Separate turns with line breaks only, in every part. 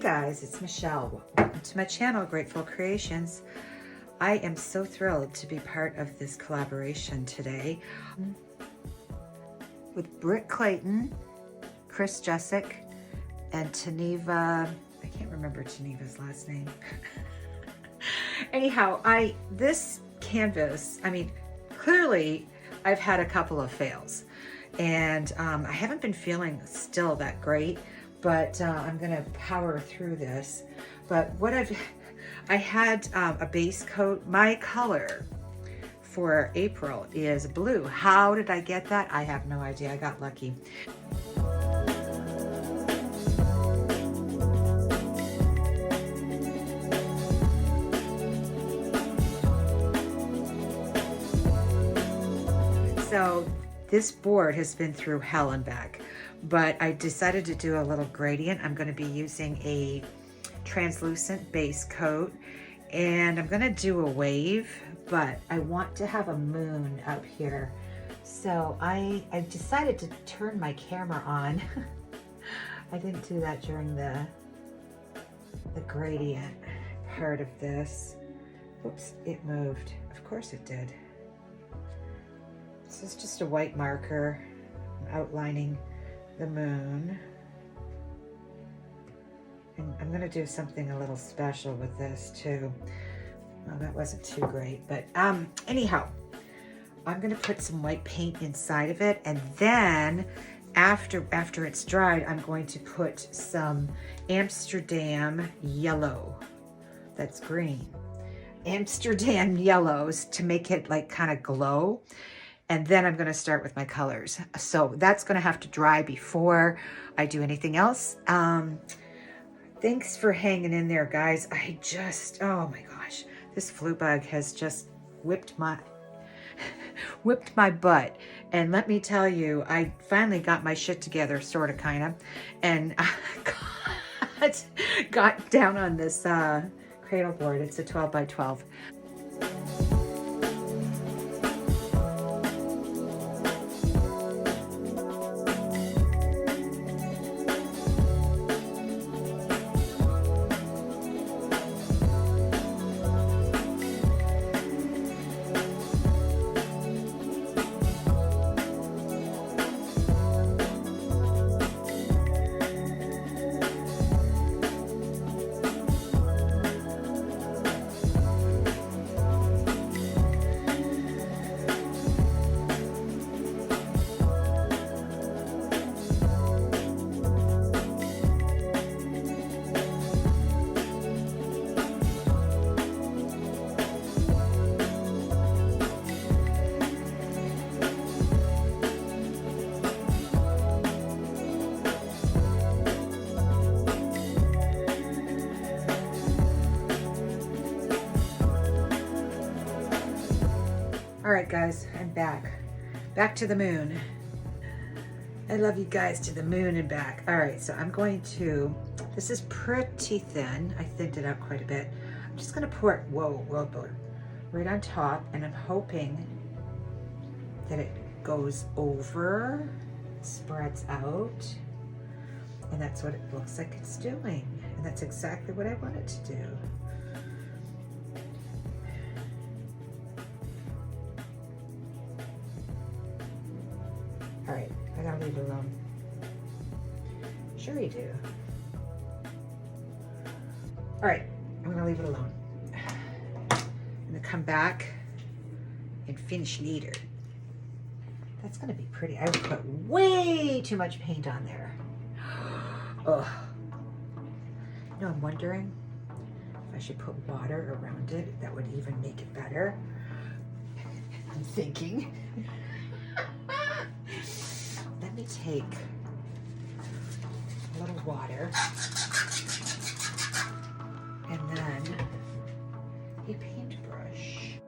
guys, it's Michelle. Welcome to my channel, Grateful Creations. I am so thrilled to be part of this collaboration today with Britt Clayton, Chris Jessic, and Taneva. I can't remember Taneva's last name. Anyhow, this canvas, I mean, clearly I've had a couple of fails, and I haven't been feeling still that great, but I'm gonna power through this. But what I had a base coat. My color for April is blue. How did I get that? I have no idea. I got lucky. So this board has been through hell and back, but I decided to do a little gradient. I'm going to be using a translucent base coat, and I'm going to do a wave, but I want to have a moon up here. So I decided to turn my camera on. I didn't do that during the gradient part of this. Oops, it moved. Of course it did. This is just a white marker outlining the moon. And I'm gonna do something a little special with this too. Well, that wasn't too great, but anyhow, I'm gonna put some white paint inside of it, and then after it's dried, I'm going to put some Amsterdam yellow. That's green. Amsterdam yellows to make it like kind of glow. And then I'm going to start with my colors. So that's going to have to dry before I do anything else. Thanks for hanging in there, guys. Oh my gosh, this flu bug has just whipped my butt. And let me tell you, I finally got my shit together, sort of, kind of, and got down on this cradle board. It's a 12 by 12. All right, guys, I'm back to the moon. I love you guys, to the moon and back. All right, so I'm going to, this is pretty thin. I thinned it out quite a bit. I'm just gonna pour it, whoa, right on top, and I'm hoping that it goes over, spreads out, and that's what it looks like it's doing. And that's exactly what I want it to do. All right, I gotta leave it alone. Sure you do. All right, I'm gonna leave it alone. I'm gonna come back and finish later. That's gonna be pretty. I would put way too much paint on there. Oh. You know, I'm wondering if I should put water around it. That would even make it better. I'm thinking. Let me take a little water and then a paintbrush.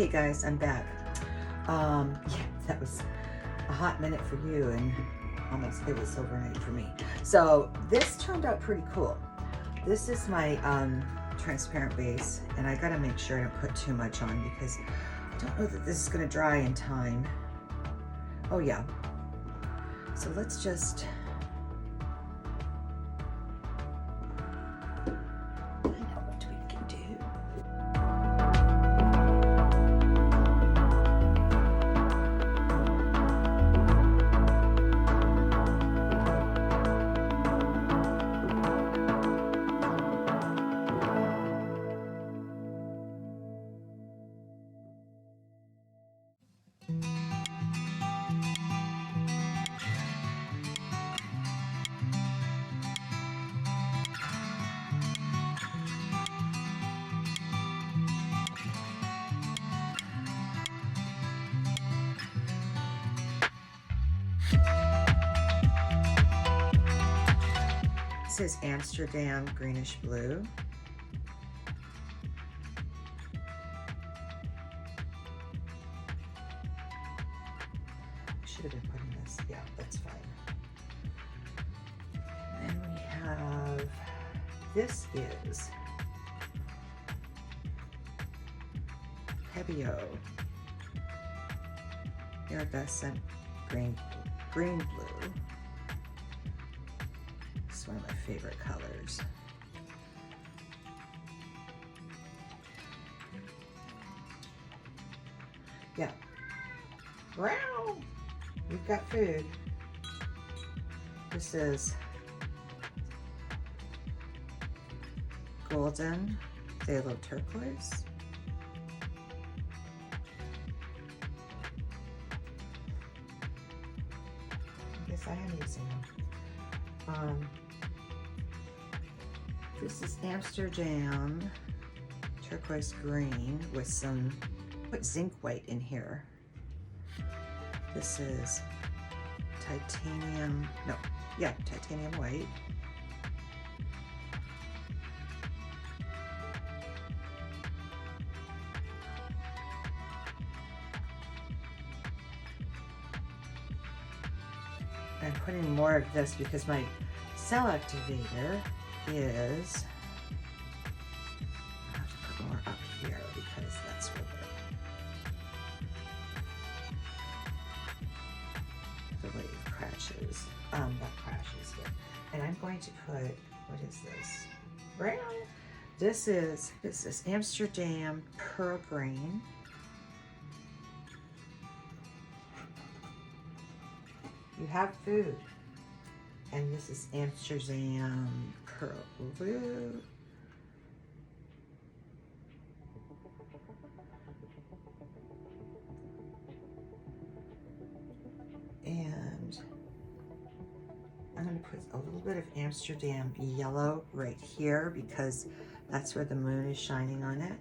Okay guys, I'm back. Yeah, that was a hot minute for you and almost, it was overnight for me. So this turned out pretty cool. This is my transparent base, and I gotta make sure I don't put too much on because I don't know that this is gonna dry in time. Oh yeah. So let's just, I know what we can do. This is Amsterdam greenish blue. I should have been putting this, yeah, that's fine. And then we have, this is Pebeo iridescent green blue. It's one of my favorite colors. Yeah. Wow. We've got food. This is golden phthalo turquoise. I guess I am using them. This is Amsterdam turquoise green with some, put zinc white in here. This is titanium, no, yeah, titanium white. I'm putting more of this because my cell activator is, I have to put more up here because that's where the wave crashes, not crashes, but, and I'm going to put, what is this? Brown. This is Amsterdam pearl green. You have food. And this is Amsterdam pearl blue. And I'm going to put a little bit of Amsterdam yellow right here because that's where the moon is shining on it.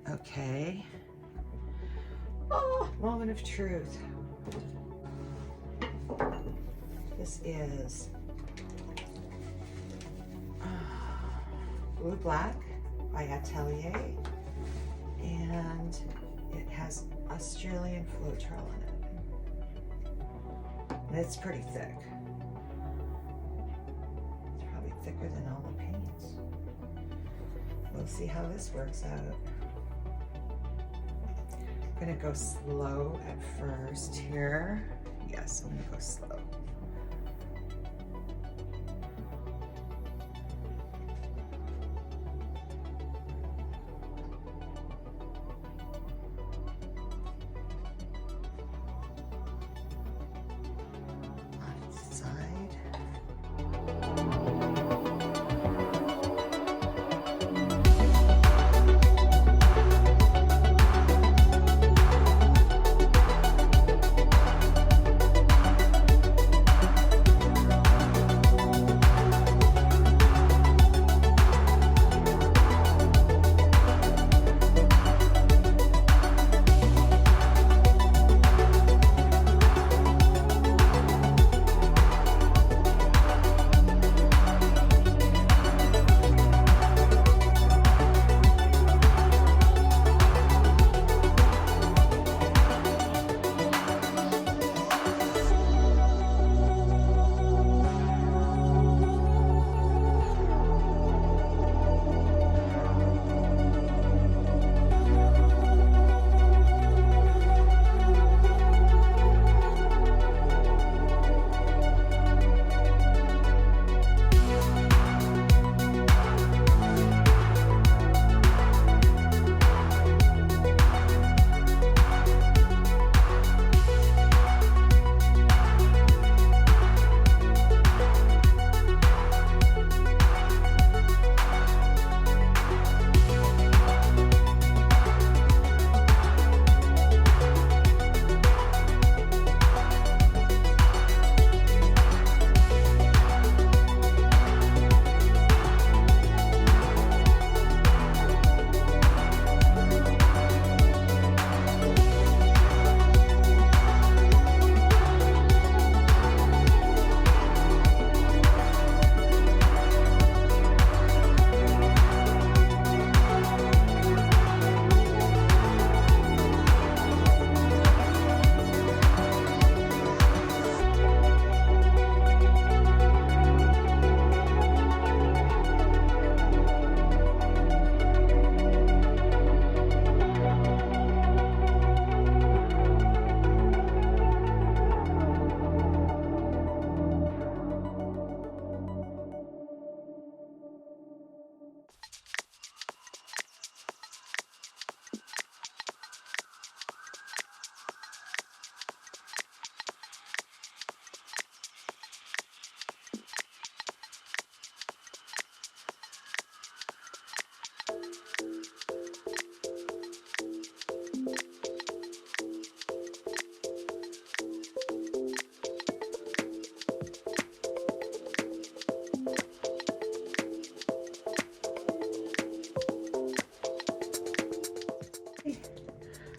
Okay. Oh, moment of truth. This is Blue Black by Atelier, and it has Australian Floetrol in it. And it's pretty thick. It's probably thicker than all the paints. We'll see how this works out. I'm gonna go slow at first here. Yes, I'm gonna go slow.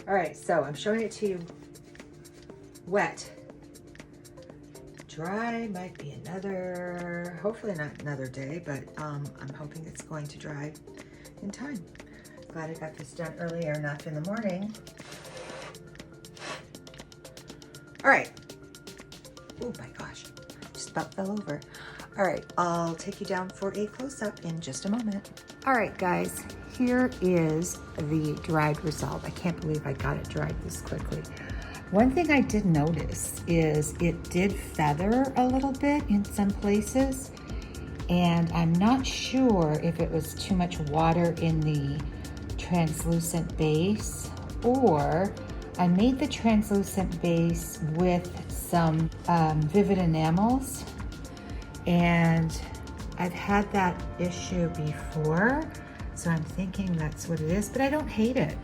All right, so I'm showing it to you wet. Dry might be another, hopefully not another day, but I'm hoping it's going to dry in time. Glad I got this done earlier enough in the morning. All right. Oh my gosh, just about fell over. All right, I'll take you down for a close-up in just a moment. All right, guys, here is the dried result. I can't believe I got it dried this quickly. One thing I did notice is it did feather a little bit in some places, and I'm not sure if it was too much water in the translucent base, or I made the translucent base with some vivid enamels, and I've had that issue before, so I'm thinking that's what it is, but I don't hate it.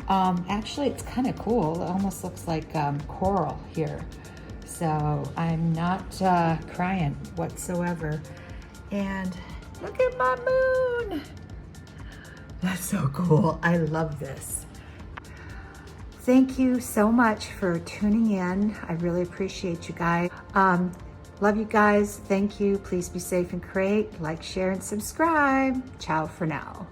Actually, it's kind of cool. It almost looks like coral here. So I'm not crying whatsoever. And look at my moon. That's so cool. I love this. Thank you so much for tuning in. I really appreciate you guys. Love you guys. Thank you. Please be safe and create. Like, share, and subscribe. Ciao for now.